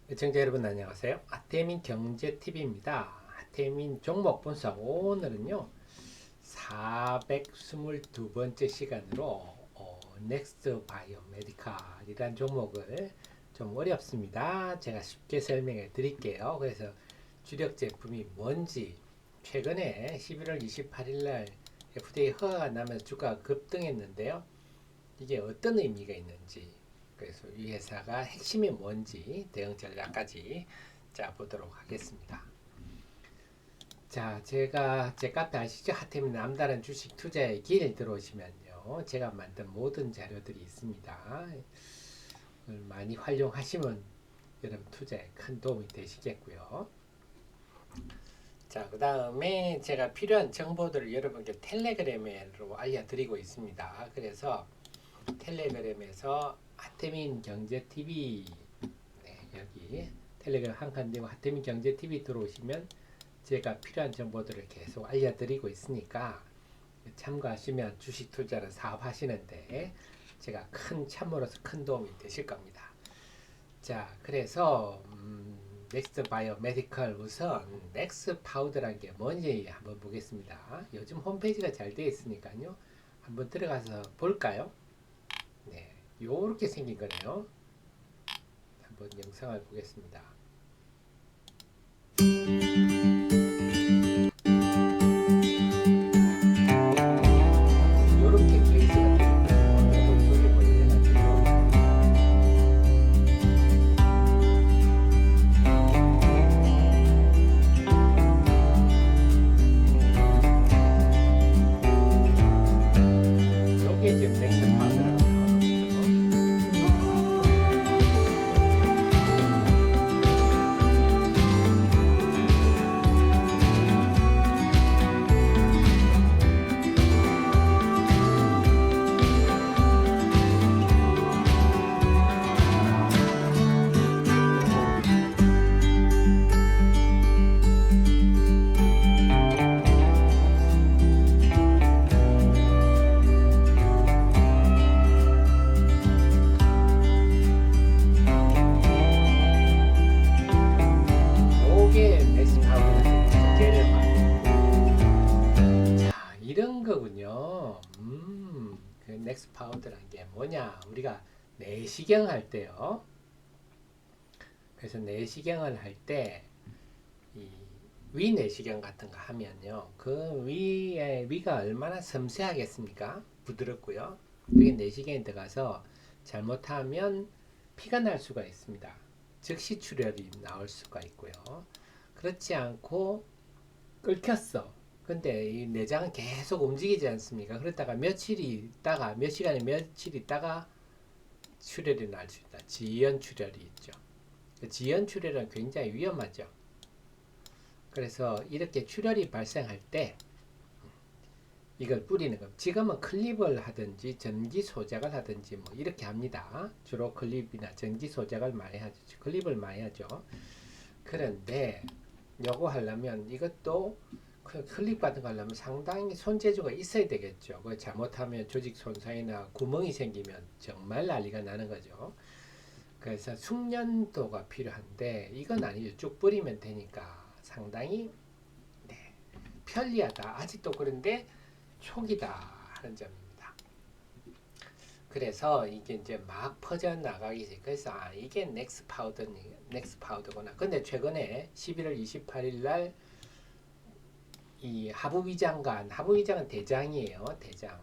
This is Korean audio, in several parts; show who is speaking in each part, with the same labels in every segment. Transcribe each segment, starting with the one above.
Speaker 1: 시청자 여러분 안녕하세요. 하태민 경제TV입니다. 하태민 종목 분석 오늘은요 422번째 시간으로 넥스트 바이오 메디칼이란 종목을 좀 어렵습니다. 제가 쉽게 설명해 드릴게요. 그래서 주력 제품이 뭔지 최근에 11월 28일 날 FDA 허가가 나면서 주가가 급등했는데요. 이게 어떤 의미가 있는지, 그래서 이 회사가 핵심이 뭔지 대응 전략까지 자 보도록 하겠습니다. 자, 제가 제 카페 아시죠? 하태민 남다른 주식 투자의 길 들어오시면요, 제가 만든 모든 자료들이 있습니다. 많이 활용하시면 여러분 투자에 큰 도움이 되시겠고요. 자, 그 다음에 제가 필요한 정보들을 여러분께 텔레그램으로 알려드리고 있습니다. 그래서 텔레그램에서 하태민 경제 TV, 네, 여기 텔레그램 한 칸 되고 하태민 경제 TV 들어오시면 제가 필요한 정보들을 계속 알려드리고 있으니까 참고하시면 주식 투자를 사업하시는데 제가 큰 참모로서 큰 도움이 되실 겁니다. 자, 그래서 넥스트 바이오 메디컬, 우선 넥스 파우더란 게 뭔지 한번 보겠습니다. 요즘 홈페이지가 잘 되어 있으니까요, 한번 들어가서 볼까요? 네, 요렇게 생긴 거네요. 한번 영상을 보겠습니다. 요렇게 페이지가 되어 있고요. 요걸 조립을 해가지고 요게 지금 넥스 파우더라고 나오는 거죠. 요게 넥스 파우더라는 두께를 말해요. 자, 이런 거군요. 그 넥스 파우더란 게 뭐냐? 우리가 내시경 할 때요. 그래서 내시경을 할 때 이 위내시경 같은 거 하면요, 그 위에 위가 얼마나 섬세하겠습니까? 부드럽고요. 그게 내시경에 들어가서 잘못하면 피가 날 수가 있습니다. 즉시 출혈이 나올 수가 있고요. 그렇지 않고 끓였어. 근데 이 내장은 계속 움직이지 않습니까? 그러다가 며칠이 있다가 몇 시간에 며칠 있다가 출혈이 날 수 있다. 지연 출혈이 있죠. 지연 출혈은 굉장히 위험하죠. 그래서 이렇게 출혈이 발생할 때 이걸 뿌리는 거. 지금은 클립을 하든지 전기 소jak을 하든지 뭐 이렇게 합니다. 주로 클립이나 전기 소jak을 많이 하죠. 클립을 많이 하죠. 그런데 요거 하려면 이것도 클립 같은 거 하려면 상당히 손재주가 있어야 되겠죠. 그 잘못하면 조직 손상이나 구멍이 생기면 정말 난리가 나는 거죠. 그래서 숙련도가 필요한데 이건 아니죠. 쭉 뿌리면 되니까 상당히 네, 편리하다. 아직도 그런데 초기다 하는 점입니다. 그래서 이게 이제 막 퍼져 나가기, 그래서 이게 넥스 파우더구나. 근데 최근에 11월 28일 날 이 하부위장은 대장이에요. 대장.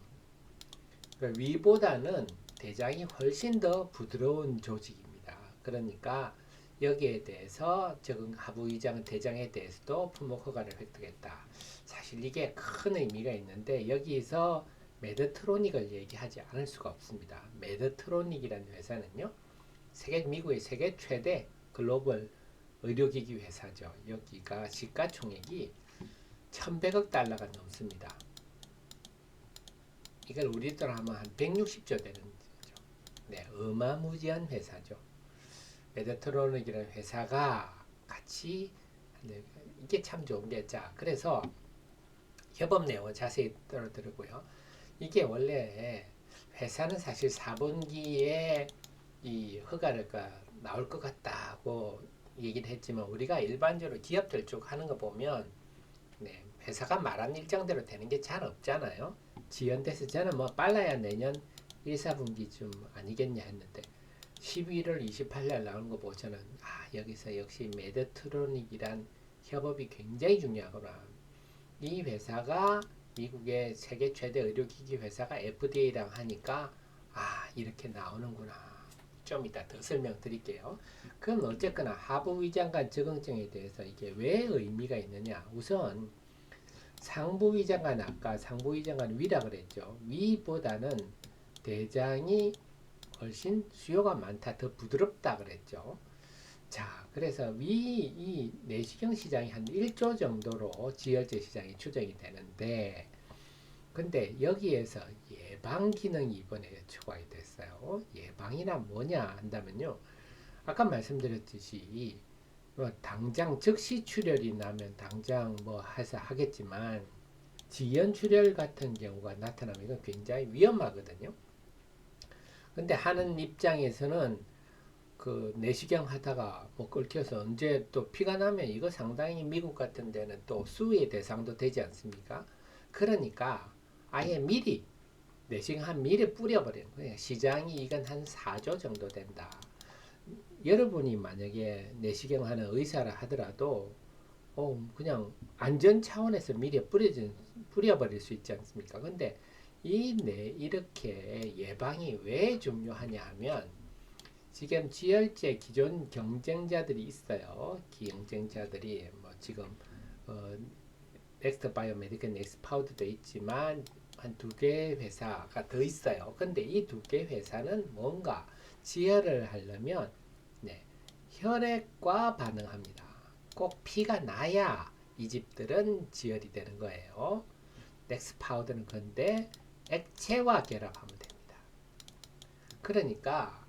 Speaker 1: 그러니까 위보다는 대장이 훨씬 더 부드러운 조직입니다. 그러니까 여기에 대해서 적응, 하부위장 대장에 대해서도 품목 허가를 획득했다. 사실 이게 큰 의미가 있는데 여기서 메드트로닉을 얘기하지 않을 수가 없습니다. 메드트로닉이라는 회사는요, 미국의 세계 최대 글로벌 의료기기 회사죠. 여기가 시가총액이 1100억 달러가 넘습니다. 이걸 우리 돈 하면 한 160조 되는 거죠. 네, 어마무지한 회사죠. 메드트로닉이라는 회사가 같이, 이게 참 좋은 게, 자, 그래서 협업 내용을 자세히 들어보고요. 이게 원래 회사는 사실 4분기에 이 허가가 나올 것 같다고 얘기를 했지만 우리가 일반적으로 기업들 쭉 하는 거 보면 네, 회사가 말한 일정대로 되는 게 잘 없잖아요. 지연돼서 저는 뭐 빨라야 내년 1, 4분기쯤 아니겠냐 했는데 11월 28일 나오는 거 보고서는 여기서 역시 메드트로닉이란 협업이 굉장히 중요하구나. 이 회사가 미국의 세계 최대 의료기기 회사가 FDA랑 하니까 이렇게 나오는구나. 좀 이따 더 설명드릴게요. 그럼 어쨌거나 하부 위장관 적응증에 대해서 이게 왜 의미가 있느냐. 우선 상부 위장관 아까 상부 위장관 위라 그랬죠. 위보다는 대장이 훨씬 수요가 많다. 더 부드럽다 그랬죠. 자, 그래서 이 내시경 시장이 한 1조 정도로 지혈제 시장이 추정이 되는데 근데 여기에서 예방 기능이 이번에 추가가 됐어요. 예방이나 뭐냐 한다면요. 아까 말씀드렸듯이 뭐 당장 즉시 출혈이 나면 당장 뭐 해서 하겠지만 지연 출혈 같은 경우가 나타나면 이건 굉장히 위험하거든요. 근데 하는 입장에서는 그 내시경 하다가 뭐 끓여서 언제 또 피가 나면 이거 상당히 미국 같은 데는 또 수의 대상도 되지 않습니까? 그러니까 아예 미리 내시경 한 미리 뿌려버리는 거예요. 시장이 이건 한 4조 정도 된다. 여러분이 만약에 내시경 하는 의사라 하더라도 그냥 안전 차원에서 미리 뿌려버릴 수 있지 않습니까? 근데 이렇게 예방이 왜 중요하냐 하면 지금 지혈제 기존 경쟁자들이 있어요. 경쟁자들이 뭐 지금 넥스트 바이오메디컬 넥스트 파우더도 있지만 한 2개 회사가 더 있어요. 근데 이 2개 회사는 뭔가 지혈을 하려면 혈액과 반응합니다. 꼭 피가 나야 이 집들은 지혈이 되는 거예요. 넥스 파우더는 근데 액체와 결합하면 됩니다. 그러니까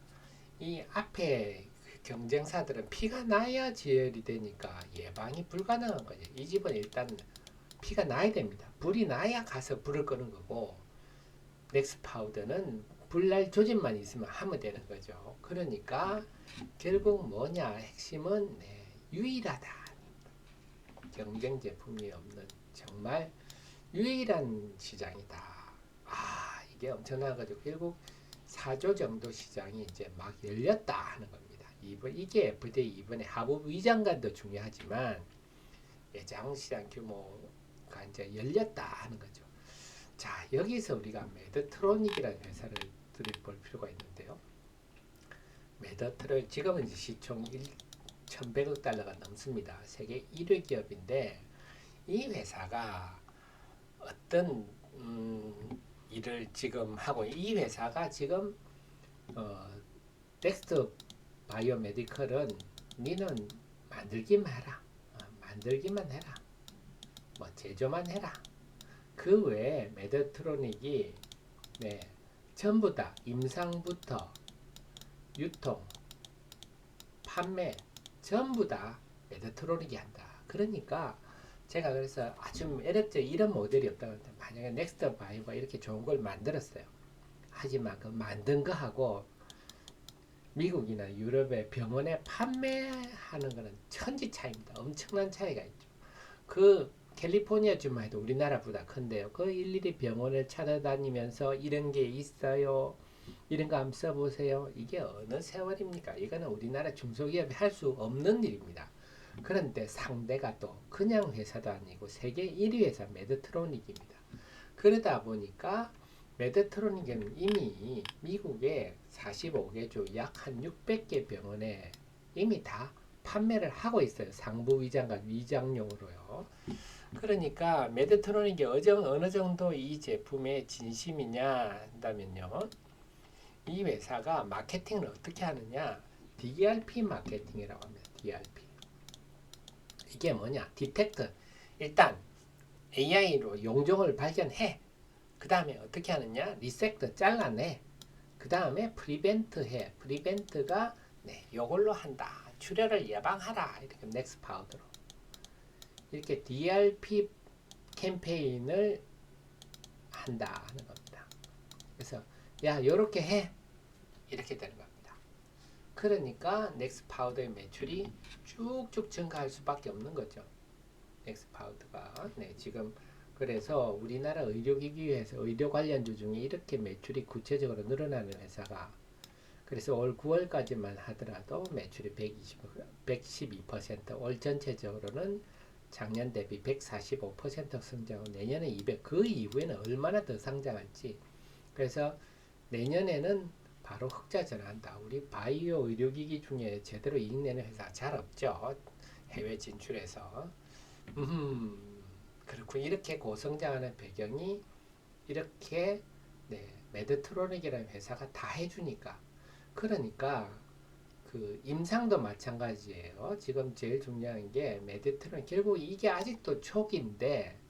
Speaker 1: 이 앞에 경쟁사들은 피가 나야 지혈이 되니까 예방이 불가능한 거죠. 이 집은 일단 피가 나야 됩니다. 불이 나야 가서 불을 끄는 거고 넥스 파우더는 불날 조짐만 있으면 하면 되는 거죠. 그러니까 결국 뭐냐 핵심은 유일하다. 경쟁 제품이 없는 정말 유일한 시장이다. 이게 엄청난 거죠. 결국 4조 정도 시장이 이제 막 열렸다 하는 겁니다. 이게 FDA 이번에 하부 위장관도 중요하지만 예장 시장 규모가 이제 열렸다 하는 거죠. 자, 여기서 우리가 메드트로닉이라는 회사를 들여볼 필요가 있는데요. 메드트로닉 지금은 이제 시총 1,100억 달러가 넘습니다. 세계 1위 기업인데 이 회사가 어떤 일을 지금 하고 이 회사가 지금 넥스트 바이오메디컬은 니는 만들기만 해라. 만들기만 해라. 뭐 제조만 해라. 그 외에 메드트로닉이 전부 다 임상부터 유통, 판매 전부 다 메드트로닉이 한다. 그러니까 제가 그래서 아주 매력적 이런 모델이 없다고 했는데 만약에 넥스트 바이오가 이렇게 좋은 걸 만들었어요. 하지만 그 만든 거하고 미국이나 유럽의 병원에 판매하는 거는 천지 차이입니다. 엄청난 차이가 있죠. 그 캘리포니아 주만 해도 우리나라보다 큰데요. 그 일일이 병원을 찾아다니면서 이런 게 있어요. 이런 거 한번 써보세요. 이게 어느 세월입니까? 이거는 우리나라 중소기업이 할 수 없는 일입니다. 그런데 상대가 또 그냥 회사도 아니고 세계 1위 회사 메드트로닉입니다. 그러다 보니까 메드트로닉은 이미 미국의 45개 주 약 한 600개 병원에 이미 다 판매를 하고 있어요. 상부 위장과 위장용으로요. 그러니까 메드트로닉이 어느 정도 이 제품의 진심이냐 한다면요. 이 회사가 마케팅을 어떻게 하느냐. DRP 마케팅이라고 합니다. DRP. 이게 뭐냐. 디텍트. 일단 AI로 용종을 발견해. 그 다음에 어떻게 하느냐. 리섹트 잘라내. 그 다음에 프리벤트 해. 프리벤트가 요걸로 한다. 출혈을 예방하라. 이렇게 넥스 파우더로. 이렇게 DRP 캠페인을 한다 하는 겁니다. 그래서 야 요렇게 해 이렇게 되는 겁니다. 그러니까 넥스파우더의 매출이 쭉쭉 증가할 수밖에 없는 거죠. 넥스파우더가 지금 그래서 우리나라 의료기기에서 의료 관련주 중에 이렇게 매출이 구체적으로 늘어나는 회사가 그래서 올 9월까지만 하더라도 매출이 112%, 올 전체적으로는 작년 대비 145% 성장하고 내년에 200, 그 이후에는 얼마나 더 성장할지. 그래서 내년에는 바로 흑자 전환한다. 우리 바이오 의료기기 중에 제대로 이익 내는 회사 잘 없죠. 해외 진출해서. 그렇고 이렇게 고성장하는 배경이 이렇게 메드트로닉이라는 회사가 다 해주니까. 그러니까 그 임상도 마찬가지예요. 지금 제일 중요한 게 메디트로닉 결국 이게 아직도 초기인데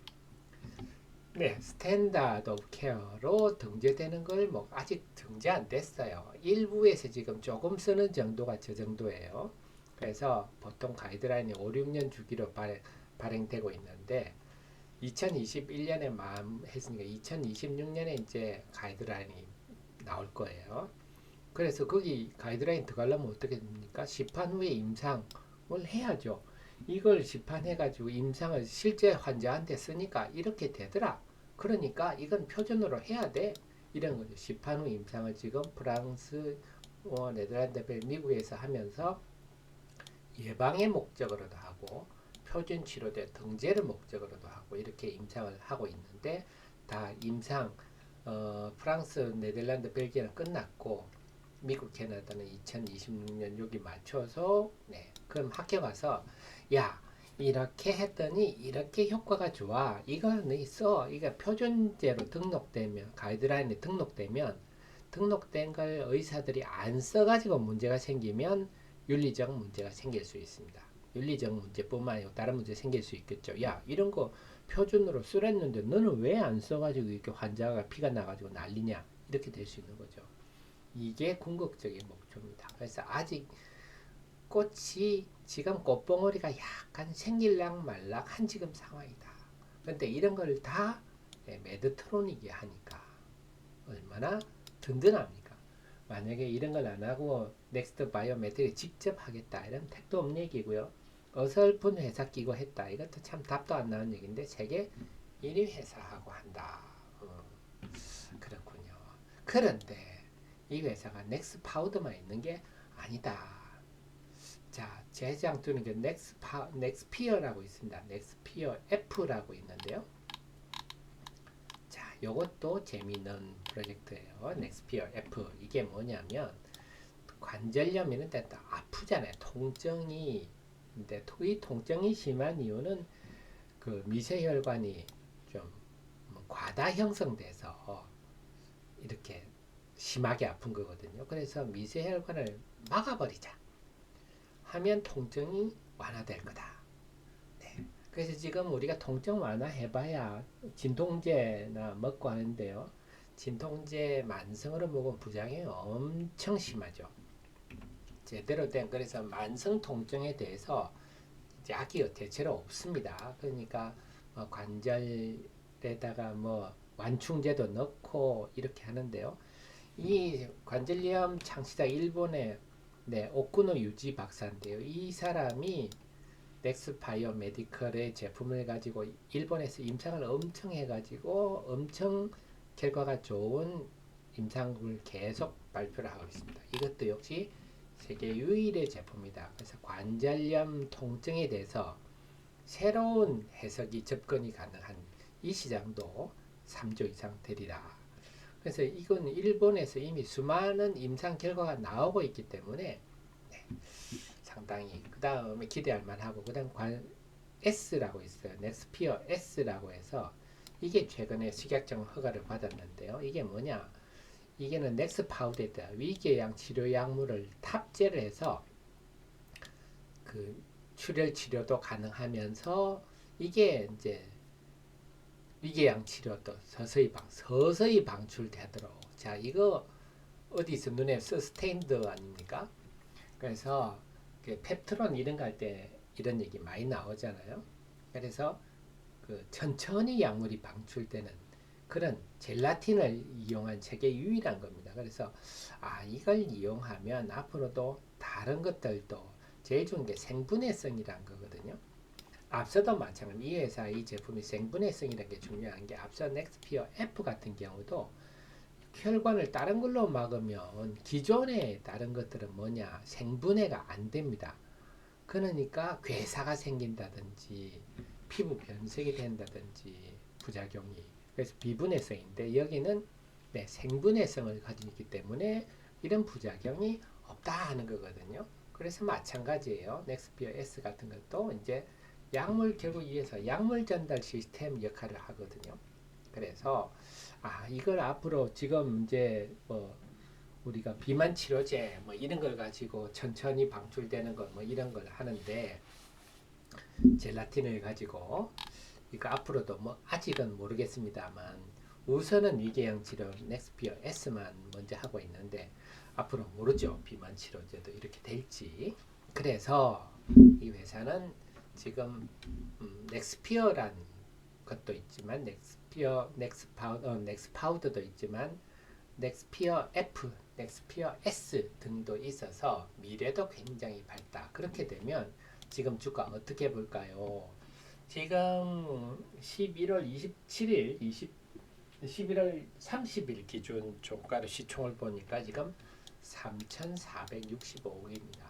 Speaker 1: 스탠다드 오브 케어로 등재되는 걸 뭐 아직 등재 안 됐어요. 일부에서 지금 조금 쓰는 정도가 저 정도예요. 그래서 보통 가이드라인이 5, 6년 주기로 발행되고 있는데 2021년에 했으니까 2026년에 이제 가이드라인이 나올 거예요. 그래서 거기 가이드라인 들어가려면 어떻게 됩니까? 시판 후에 임상을 해야죠. 이걸 시판해가지고 임상을 실제 환자한테 쓰니까 이렇게 되더라. 그러니까 이건 표준으로 해야 돼. 이런 거죠. 시판 후 임상을 지금 프랑스, 네덜란드, 미국에서 하면서 예방의 목적으로도 하고 표준 치료대 등재를 목적으로도 하고 이렇게 임상을 하고 있는데 다 임상 프랑스, 네덜란드, 벨기에는 끝났고 미국, 캐나다는 2026년 여기 맞춰서 그럼 학교 가서 야 이렇게 했더니 이렇게 효과가 좋아. 이거는 있어. 이거 표준제로 등록되면 가이드라인에 등록되면 등록된 걸 의사들이 안 써가지고 문제가 생기면 윤리적 문제가 생길 수 있습니다. 윤리적 문제뿐만 아니고 다른 문제 생길 수 있겠죠. 야 이런 거 표준으로 쓰랬는데 너는 왜 안 써가지고 이렇게 환자가 피가 나가지고 난리냐 이렇게 될 수 있는 거죠. 이게 궁극적인 목표입니다. 그래서 아직 꽃이 지금 꽃봉오리가 약간 생길랑 말랑한 지금 상황이다. 근데 이런 걸 다 메드트로닉이 하니까 얼마나 든든합니까? 만약에 이런 걸 안 하고 넥스트 바이오메트리 직접 하겠다 이런 택도 없는 얘기고요. 어설픈 회사 끼고 했다. 이것도 참 답도 안 나는 얘기인데 세계 1위 회사하고 한다. 그렇군요. 그런데 이 회사가 넥스 파우더만 있는 게 아니다. 자, 제장 두는 게 넥스피어라고 있습니다. 넥스피어 F라고 있는데요. 자, 요것도 재미있는 프로젝트예요. 넥스피어 F. 이게 뭐냐면 관절염 이런 데 아프잖아요. 통증이. 근데 이 통증이 심한 이유는 그 미세혈관이 좀 과다 형성돼서 이렇게 심하게 아픈 거거든요. 그래서 미세혈관을 막아버리자 하면 통증이 완화될 거다. 그래서 지금 우리가 통증 완화해봐야 진통제나 먹고 하는데요. 진통제 만성으로 먹으면 부작용이 엄청 심하죠. 제대로 된 그래서 만성 통증에 대해서 약이 대체로 없습니다. 그러니까 관절에다가 완충제도 넣고 이렇게 하는데요. 이 관절염 창시자 일본의 오쿠노 유지 박사인데요. 이 사람이 넥스바이오 메디컬의 제품을 가지고 일본에서 임상을 엄청 해가지고 엄청 결과가 좋은 임상을 계속 발표를 하고 있습니다. 이것도 역시 세계 유일의 제품이다. 그래서 관절염 통증에 대해서 새로운 해석이 접근이 가능한 이 시장도 3조 이상 되리라. 그래서 이건 일본에서 이미 수많은 임상 결과가 나오고 있기 때문에 상당히 그 다음에 기대할 만하고 그 다음 S라고 있어요. 넥스피어 S라고 해서 이게 최근에 식약청 허가를 받았는데요. 이게 뭐냐? 이게는 넥스파우더에다 위궤양 치료 약물을 탑재를 해서 그 출혈 치료도 가능하면서 이게 이제 위궤양 치료도 서서히 방출되도록. 자, 이거 어디서 눈에 서스테인드 아닙니까? 그래서 펩트론 이런 거 할 때 이런 얘기 많이 나오잖아요. 그래서 그 천천히 약물이 방출되는 그런 젤라틴을 이용한 세계 유일한 겁니다. 그래서 이걸 이용하면 앞으로도 다른 것들도 제일 좋은 게 생분해성이란 거거든요. 앞서도 마찬가지 이 회사 이 제품이 생분해성이라는 게 중요한 게 앞서 넥스피어 F 같은 경우도 혈관을 다른 걸로 막으면 기존의 다른 것들은 뭐냐 생분해가 안 됩니다. 그러니까 괴사가 생긴다든지 피부 변색이 된다든지 부작용이 그래서 비분해성인데 여기는 생분해성을 가지고 있기 때문에 이런 부작용이 없다 하는 거거든요. 그래서 마찬가지예요. 넥스피어 S 같은 것도 이제 약물 결국 위해서 약물 전달 시스템 역할을 하거든요. 그래서 이걸 앞으로 지금 이제 뭐 우리가 비만 치료제 뭐 이런 걸 가지고 천천히 방출되는 것 뭐 이런 걸 하는데 젤라틴을 가지고 이거 앞으로도 뭐 아직은 모르겠습니다만 우선은 위궤양 치료 넥스피어 S만 먼저 하고 있는데 앞으로 모르죠. 비만 치료제도 이렇게 될지. 그래서 이 회사는 지금 넥스피어란 것도 있지만 넥스파우더도 있지만 넥스피어 F, 넥스피어 S 등도 있어서 미래도 굉장히 밝다. 그렇게 되면 지금 주가 어떻게 볼까요? 지금 11월 27일, 11월 30일 기준 종가로 시총을 보니까 지금 3,465억입니다.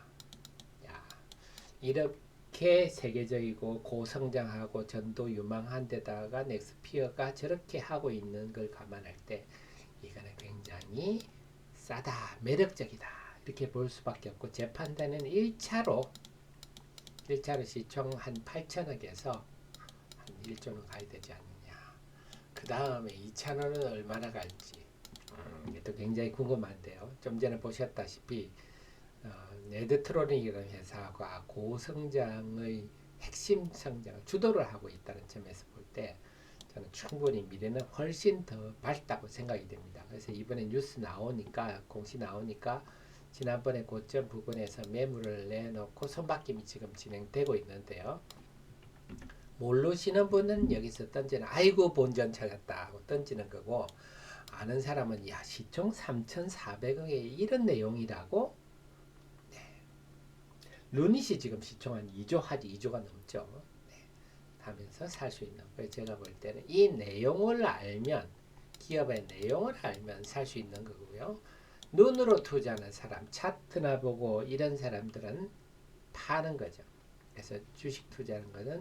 Speaker 1: 이렇게 세계적이고 고성장하고 전도 유망한 데다가 넥스피어가 저렇게 하고 있는 걸 감안할 때 이거는 굉장히 싸다, 매력적이다 이렇게 볼 수밖에 없고 제 판단은 1차로 시총 한 8천억에서 한 1조는 가야 되지 않느냐. 그 다음에 2차로는 얼마나 갈지 또 굉장히 궁금한데요. 좀 전에 보셨다시피 네드트로닉이라는 회사가 고성장의 핵심 성장을 주도를 하고 있다는 점에서 볼 때 저는 충분히 미래는 훨씬 더 밝다고 생각이 됩니다. 그래서 이번에 뉴스 나오니까 공시 나오니까 지난번에 고점 부근에서 매물을 내놓고 손바뀜이 지금 진행되고 있는데요. 모르시는 분은 여기서 던지는 아이고 본전 찾았다 하고 던지는 거고 아는 사람은 야 시총 3,400억에 이런 내용이라고 루닛이 지금 시총 한 2조 하지 2조가 넘죠. 하면서 살 수 있는 거예요. 제가 볼 때는 이 내용을 알면 기업의 내용을 알면 살 수 있는 거고요. 눈으로 투자하는 사람 차트나 보고 이런 사람들은 파는 거죠. 그래서 주식 투자하는 것은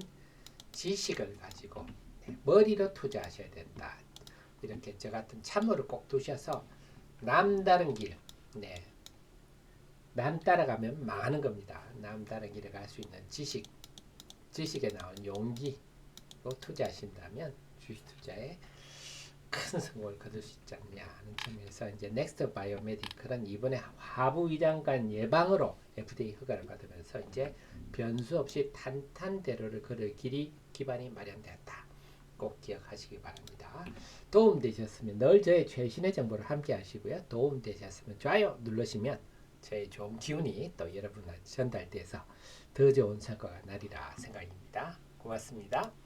Speaker 1: 지식을 가지고 머리로 투자하셔야 된다. 이렇게 저 같은 참모를 꼭 두셔서 남다른 길 남 따라가면 망하는 겁니다. 남 다른 길에 갈 수 있는 지식에 나온 용기로 투자하신다면 주식 투자에 큰 성공을 거둘 수 있지 않냐 하는 점에서 이제 넥스트 바이오메디컬은 이번에 화부 위장관 예방으로 FDA 허가를 받으면서 이제 변수 없이 탄탄대로를 걸을 길이 기반이 마련되었다. 꼭 기억하시기 바랍니다. 도움되셨으면 늘 저의 최신의 정보를 함께 하시고요. 도움되셨으면 좋아요 누르시면 저의 좋은 기운이 또 여러분한테 전달돼서 더 좋은 성과가 나리라 생각입니다. 고맙습니다.